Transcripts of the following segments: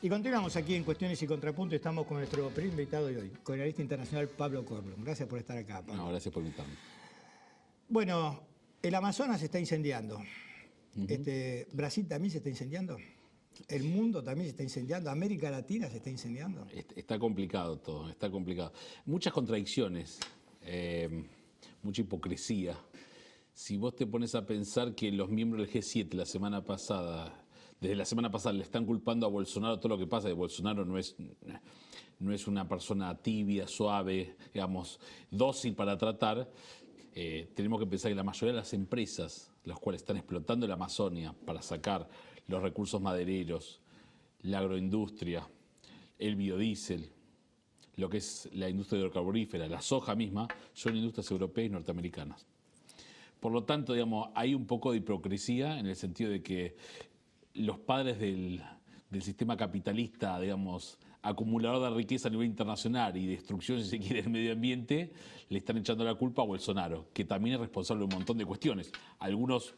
Y continuamos aquí en Cuestiones y Contrapunto. Estamos con nuestro primer invitado de hoy, correalista internacional Pablo Corblum. Gracias por estar acá, Pablo. No, gracias por invitarme. Bueno, el Amazonas se está incendiando. Brasil también se está incendiando. El mundo también se está incendiando. América Latina se está incendiando. Está complicado todo, está complicado. Muchas contradicciones, mucha hipocresía. Si vos te pones a pensar que los miembros del G7 la semana pasada, desde la semana pasada le están culpando a Bolsonaro todo lo que pasa, que Bolsonaro no es una persona tibia, suave, digamos, dócil para tratar, tenemos que pensar que la mayoría de las empresas, las cuales están explotando la Amazonia para sacar los recursos madereros, la agroindustria, el biodiesel, lo que es la industria hidrocarburífera, la soja misma, son industrias europeas y norteamericanas. Por lo tanto, digamos, hay un poco de hipocresía en el sentido de que los padres del sistema capitalista, digamos, acumulador de riqueza a nivel internacional y destrucción, si se quiere, del medio ambiente, le están echando la culpa a Bolsonaro, que también es responsable de un montón de cuestiones. Algunos,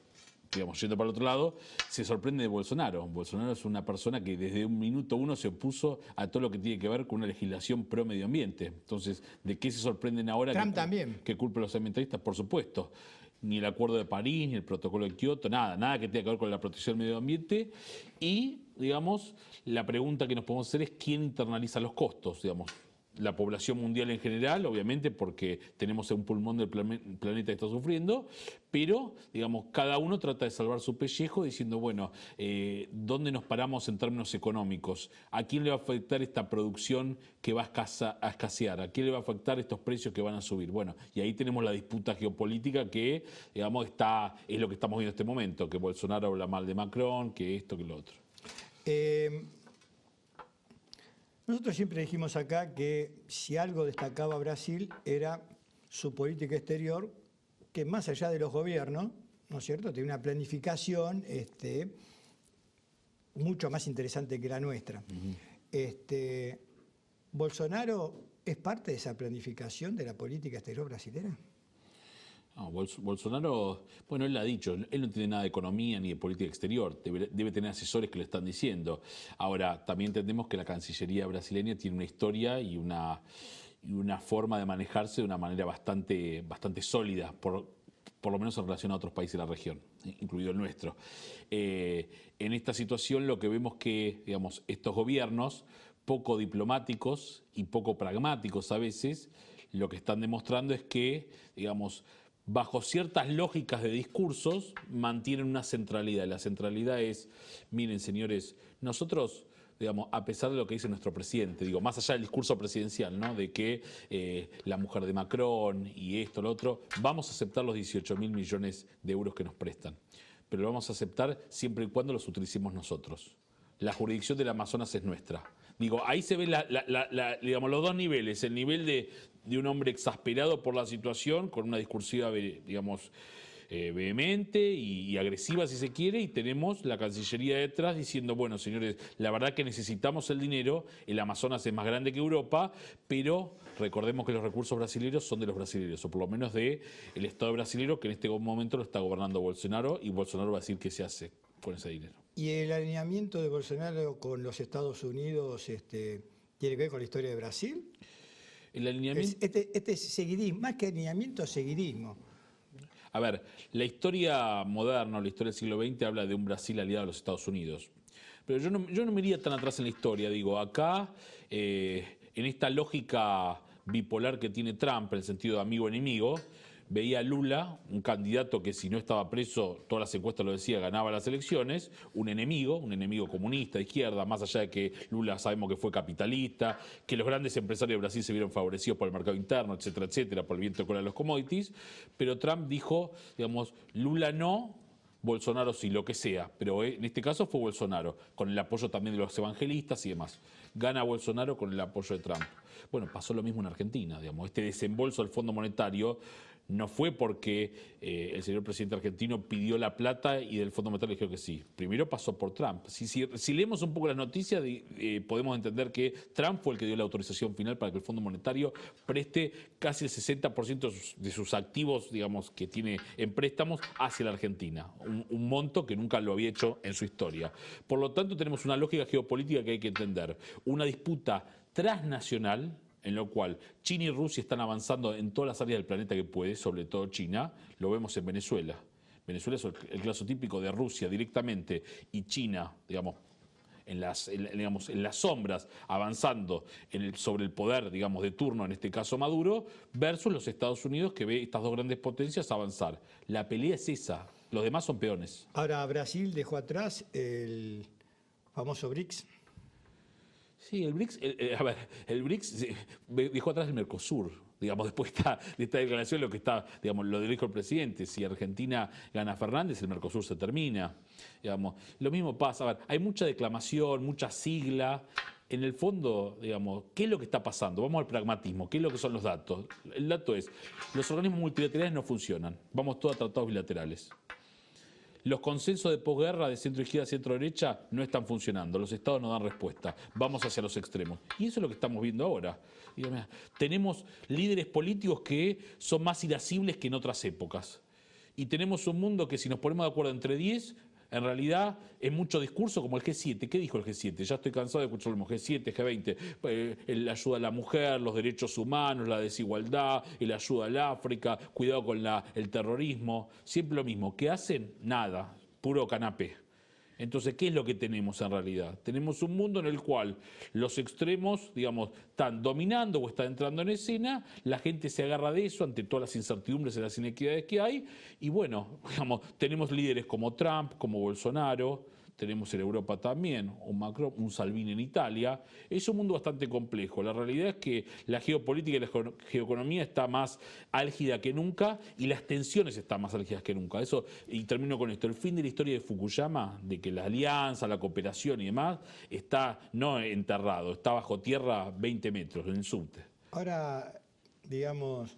digamos, yendo para el otro lado, se sorprende de Bolsonaro. Bolsonaro es una persona que desde un minuto uno se opuso a todo lo que tiene que ver con una legislación pro medio ambiente. Entonces, ¿de qué se sorprenden ahora? Trump también. Que culpa a los ambientalistas, por supuesto. Ni el Acuerdo de París, ni el Protocolo de Kioto, nada que tenga que ver con la protección del medio ambiente. Y, digamos, la pregunta que nos podemos hacer es quién internaliza los costos, digamos. La población mundial en general, obviamente, porque tenemos un pulmón del planeta que está sufriendo, pero, digamos, cada uno trata de salvar su pellejo diciendo, bueno, ¿dónde nos paramos en términos económicos? ¿A quién le va a afectar esta producción que va a escasear? ¿A quién le va a afectar estos precios que van a subir? Bueno, y ahí tenemos la disputa geopolítica que, digamos, es lo que estamos viendo en este momento, que Bolsonaro habla mal de Macron, que esto, que lo otro. Nosotros siempre dijimos acá que si algo destacaba Brasil era su política exterior, que más allá de los gobiernos, ¿no es cierto?, tiene una planificación mucho más interesante que la nuestra. ¿Bolsonaro es parte de esa planificación de la política exterior brasilera? No, Bolsonaro, bueno, él lo ha dicho, él no tiene nada de economía ni de política exterior, debe tener asesores que le están diciendo. Ahora, también entendemos que la Cancillería brasileña tiene una historia y una forma de manejarse de una manera bastante sólida, por lo menos en relación a otros países de la región, incluido el nuestro. En esta situación lo que vemos que, digamos, estos gobiernos, poco diplomáticos y poco pragmáticos a veces, lo que están demostrando es que, digamos, bajo ciertas lógicas de discursos, mantienen una centralidad. La centralidad es, miren, señores, nosotros, digamos, a pesar de lo que dice nuestro presidente, digo, más allá del discurso presidencial, ¿no?, de que la mujer de Macron y esto, lo otro, vamos a aceptar los 18.000 millones de euros que nos prestan, pero lo vamos a aceptar siempre y cuando los utilicemos nosotros. La jurisdicción del Amazonas es nuestra. Digo, ahí se ven digamos, los dos niveles, el nivel de un hombre exasperado por la situación, con una discursiva, digamos, vehemente y agresiva si se quiere, y tenemos la Cancillería detrás diciendo, bueno, señores, la verdad que necesitamos el dinero, el Amazonas es más grande que Europa, pero recordemos que los recursos brasileños son de los brasileños, o por lo menos del Estado brasileño, que en este momento lo está gobernando Bolsonaro, y Bolsonaro va a decir qué se hace con ese dinero. ¿Y el alineamiento de Bolsonaro con los Estados Unidos tiene que ver con la historia de Brasil? El alineamiento... Este seguidismo, más que alineamiento, seguidismo. A ver, la historia moderna, la historia del siglo XX habla de un Brasil aliado a los Estados Unidos. Pero yo no me iría tan atrás en la historia. Digo, acá, en esta lógica bipolar que tiene Trump, en el sentido de amigo-enemigo, veía a Lula, un candidato que si no estaba preso, todas las encuestas lo decía, ganaba las elecciones, un enemigo comunista de izquierda, más allá de que Lula sabemos que fue capitalista, que los grandes empresarios de Brasil se vieron favorecidos por el mercado interno, etcétera, etcétera, por el viento de cola de los commodities, pero Trump dijo, digamos, Lula no, Bolsonaro sí, lo que sea, pero en este caso fue Bolsonaro, con el apoyo también de los evangelistas y demás. Gana Bolsonaro con el apoyo de Trump. Bueno, pasó lo mismo en Argentina, digamos, este desembolso del Fondo Monetario no fue porque el señor presidente argentino pidió la plata y del Fondo Monetario dijo que sí. Primero pasó por Trump. Si leemos un poco las noticias, podemos entender que Trump fue el que dio la autorización final para que el Fondo Monetario preste casi el 60% de sus activos, digamos, que tiene en préstamos hacia la Argentina. Un monto que nunca lo había hecho en su historia. Por lo tanto, tenemos una lógica geopolítica que hay que entender. Una disputa transnacional, en lo cual China y Rusia están avanzando en todas las áreas del planeta que puede, sobre todo China, lo vemos en Venezuela. Venezuela es el caso típico de Rusia directamente y China, digamos, en las sombras, avanzando sobre el poder, digamos, de turno, en este caso Maduro, versus los Estados Unidos, que ve estas dos grandes potencias avanzar. La pelea es esa, los demás son peones. Ahora, Brasil dejó atrás el famoso BRICS. Sí, el BRICS, el BRICS dejó atrás el Mercosur, digamos, después de esta declaración, lo que está, digamos, lo dijo el presidente, si Argentina gana Fernández, el Mercosur se termina, digamos. Lo mismo pasa, a ver, hay mucha declamación, mucha sigla. En el fondo, digamos, ¿qué es lo que está pasando? Vamos al pragmatismo, ¿qué es lo que son los datos? El dato es, los organismos multilaterales no funcionan, vamos todos a tratados bilaterales. Los consensos de posguerra de centro-izquierda, centro-derecha no están funcionando. Los estados no dan respuesta. Vamos hacia los extremos. Y eso es lo que estamos viendo ahora. Tenemos líderes políticos que son más irascibles que en otras épocas. Y tenemos un mundo que si nos ponemos de acuerdo entre 10, en realidad es mucho discurso como el G7. ¿Qué dijo el G7? Ya estoy cansado de escuchar lo mismo. G7, G20, la ayuda a la mujer, los derechos humanos, la desigualdad, la ayuda al África, cuidado con el terrorismo. Siempre lo mismo. ¿Qué hacen? Nada. Puro canapé. Entonces, ¿qué es lo que tenemos en realidad? Tenemos un mundo en el cual los extremos, digamos, están dominando o están entrando en escena, la gente se agarra de eso ante todas las incertidumbres y las inequidades que hay, y bueno, digamos, tenemos líderes como Trump, como Bolsonaro, tenemos en Europa también un Macron, un Salvini en Italia. Es un mundo bastante complejo. La realidad es que la geopolítica y la geoeconomía está más álgida que nunca y las tensiones están más álgidas que nunca. Eso, y termino con esto, el fin de la historia de Fukuyama, de que la alianza, la cooperación y demás, está no enterrado, está bajo tierra 20 metros en el subte. Ahora, digamos,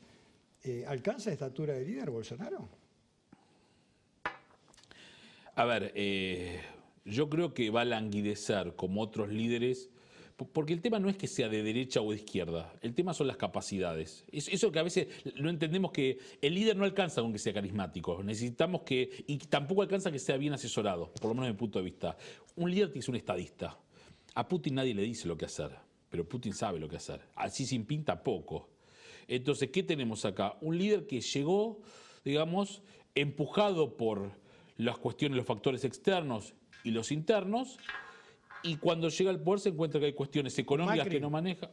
¿alcanza estatura de líder Bolsonaro? A ver, yo creo que va a languidecer como otros líderes, porque el tema no es que sea de derecha o de izquierda, el tema son las capacidades. Eso que a veces no entendemos, que el líder no alcanza con que sea carismático, necesitamos y tampoco alcanza que sea bien asesorado, por lo menos desde mi punto de vista. Un líder tiene que ser un estadista. A Putin nadie le dice lo que hacer, pero Putin sabe lo que hacer. A Xi Jinping tampoco. Entonces, ¿qué tenemos acá? Un líder que llegó, digamos, empujado por las cuestiones, los factores externos y los internos, y cuando llega al poder se encuentra que hay cuestiones económicas Macri, que no maneja.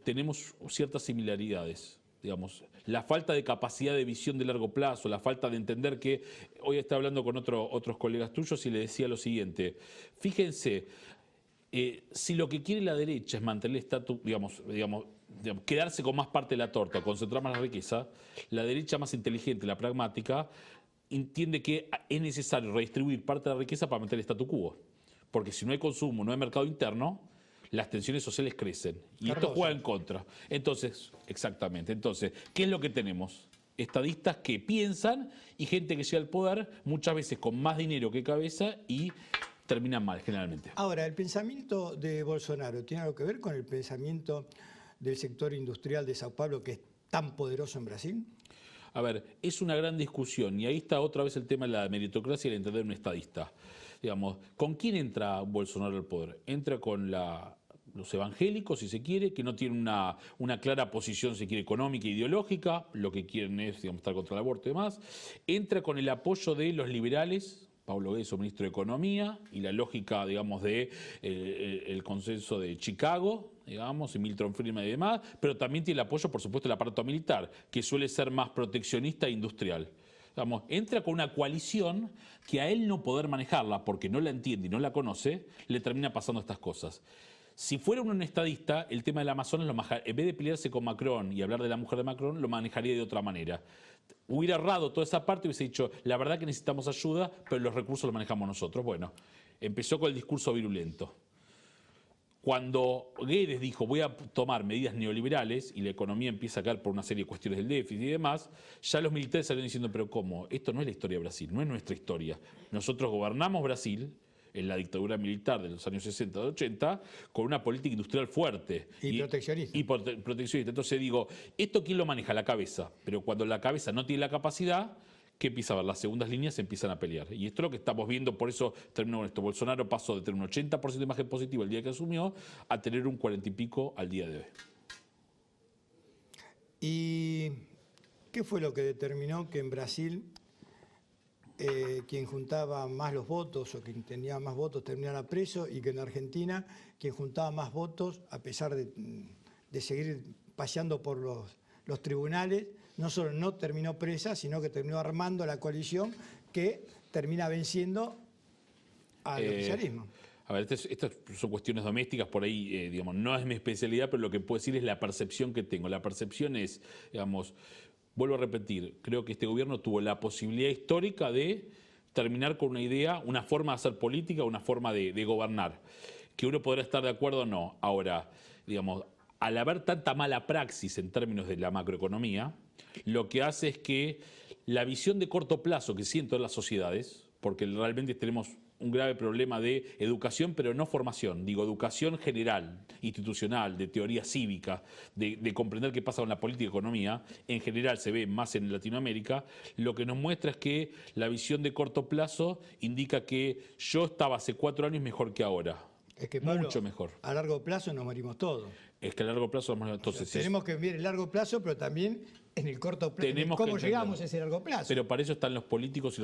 Tenemos ciertas similaridades, digamos, la falta de capacidad de visión de largo plazo, la falta de entender que, hoy estaba hablando con otros colegas tuyos y le decía lo siguiente, fíjense, si lo que quiere la derecha es mantener el estatus, digamos, quedarse con más parte de la torta, concentrar más la riqueza, la derecha más inteligente, la pragmática, entiende que es necesario redistribuir parte de la riqueza para mantener el statu quo. Porque si no hay consumo, no hay mercado interno, las tensiones sociales crecen. Y esto juega en contra. Entonces, exactamente. Entonces, ¿qué es lo que tenemos? Estadistas que piensan y gente que llega al poder muchas veces con más dinero que cabeza y terminan mal, generalmente. Ahora, ¿el pensamiento de Bolsonaro tiene algo que ver con el pensamiento del sector industrial de Sao Paulo, que es tan poderoso en Brasil? A ver, es una gran discusión y ahí está otra vez el tema de la meritocracia y el entender un estadista. Digamos, ¿con quién entra Bolsonaro al poder? Entra con los evangélicos, si se quiere, que no tienen una clara posición, si quiere, económica e ideológica, lo que quieren es, digamos, estar contra el aborto y demás. Entra con el apoyo de los liberales, Pablo Guedes, ministro de Economía, y la lógica, digamos, de el consenso de Chicago, digamos, y Milton Friedman y demás, pero también tiene el apoyo, por supuesto, del aparato militar, que suele ser más proteccionista e industrial. Digamos, entra con una coalición que a él no poder manejarla, porque no la entiende y no la conoce, le termina pasando estas cosas. Si fuera un estadista, el tema del Amazonas, en vez de pelearse con Macron y hablar de la mujer de Macron, lo manejaría de otra manera. Hubiera errado toda esa parte y hubiese dicho, la verdad que necesitamos ayuda, pero los recursos los manejamos nosotros. Bueno, empezó con el discurso virulento. Cuando Guedes dijo voy a tomar medidas neoliberales y la economía empieza a caer por una serie de cuestiones del déficit y demás, ya los militares salieron diciendo, pero ¿cómo? Esto no es la historia de Brasil, no es nuestra historia. Nosotros gobernamos Brasil en la dictadura militar de los años 60 y 80 con una política industrial fuerte. Y proteccionista. Proteccionista. Entonces digo, ¿esto quién lo maneja? La cabeza. Pero cuando la cabeza no tiene la capacidad, ¿qué empieza a ver? Las segundas líneas se empiezan a pelear. Y esto es lo que estamos viendo, por eso termino con esto. Bolsonaro pasó de tener un 80% de imagen positiva el día que asumió a tener un 40 y pico al día de hoy. ¿Y qué fue lo que determinó que en Brasil quien juntaba más los votos o quien tenía más votos terminara preso y que en Argentina quien juntaba más votos, a pesar de seguir paseando por los tribunales, no solo no terminó presa, sino que terminó armando la coalición que termina venciendo al oficialismo? A ver, estas son cuestiones domésticas, por ahí, digamos, no es mi especialidad, pero lo que puedo decir es la percepción que tengo. La percepción es, digamos, vuelvo a repetir, creo que este gobierno tuvo la posibilidad histórica de terminar con una idea, una forma de hacer política, una forma de gobernar. Que uno podrá estar de acuerdo o no. Ahora, digamos, al haber tanta mala praxis en términos de la macroeconomía, lo que hace es que la visión de corto plazo que siento en las sociedades, porque realmente tenemos un grave problema de educación, pero no formación, digo, educación general, institucional, de teoría cívica, de comprender qué pasa con la política y economía, en general se ve más en Latinoamérica, lo que nos muestra es que la visión de corto plazo indica que yo estaba hace 4 años mejor que ahora. Es que, Pablo, mucho mejor. A largo plazo nos morimos todos. Es que a largo plazo entonces, o sea, tenemos que ver el largo plazo, pero también en el corto plazo. ¿Cómo llegamos a ese largo plazo? Pero para eso están los políticos y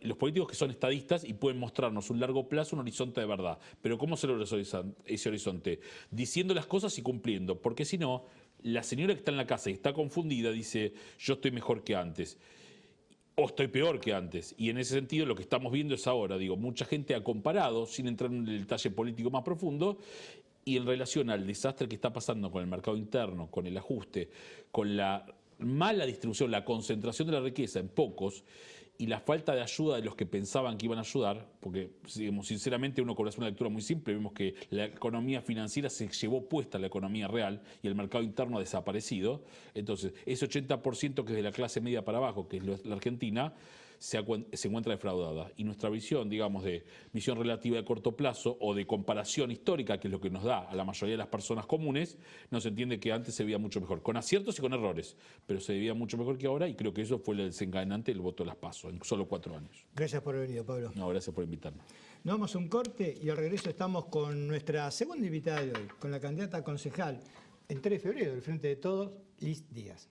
los políticos que son estadistas y pueden mostrarnos un largo plazo, un horizonte de verdad. Pero ¿cómo se logra ese horizonte? Diciendo las cosas y cumpliendo. Porque si no, la señora que está en la casa y está confundida dice, yo estoy mejor que antes. O estoy peor que antes. Y en ese sentido lo que estamos viendo es ahora, digo, mucha gente ha comparado, sin entrar en el detalle político más profundo, y en relación al desastre que está pasando con el mercado interno, con el ajuste, con la mala distribución, la concentración de la riqueza en pocos, y la falta de ayuda de los que pensaban que iban a ayudar, porque digamos, sinceramente uno con una lectura muy simple, vemos que la economía financiera se llevó puesta a la economía real y el mercado interno ha desaparecido. Entonces, ese 80% que es de la clase media para abajo, que es la Argentina, se encuentra defraudada. Y nuestra visión, digamos, de visión relativa de corto plazo o de comparación histórica, que es lo que nos da a la mayoría de las personas comunes, nos entiende que antes se veía mucho mejor, con aciertos y con errores, pero se veía mucho mejor que ahora y creo que eso fue el desencadenante del voto de las PASO en solo 4 años. Gracias por haber venido, Pablo. No, gracias por invitarnos. Nos vamos a un corte y al regreso estamos con nuestra segunda invitada de hoy, con la candidata a concejal en 3 de febrero del Frente de Todos, Liz Díaz.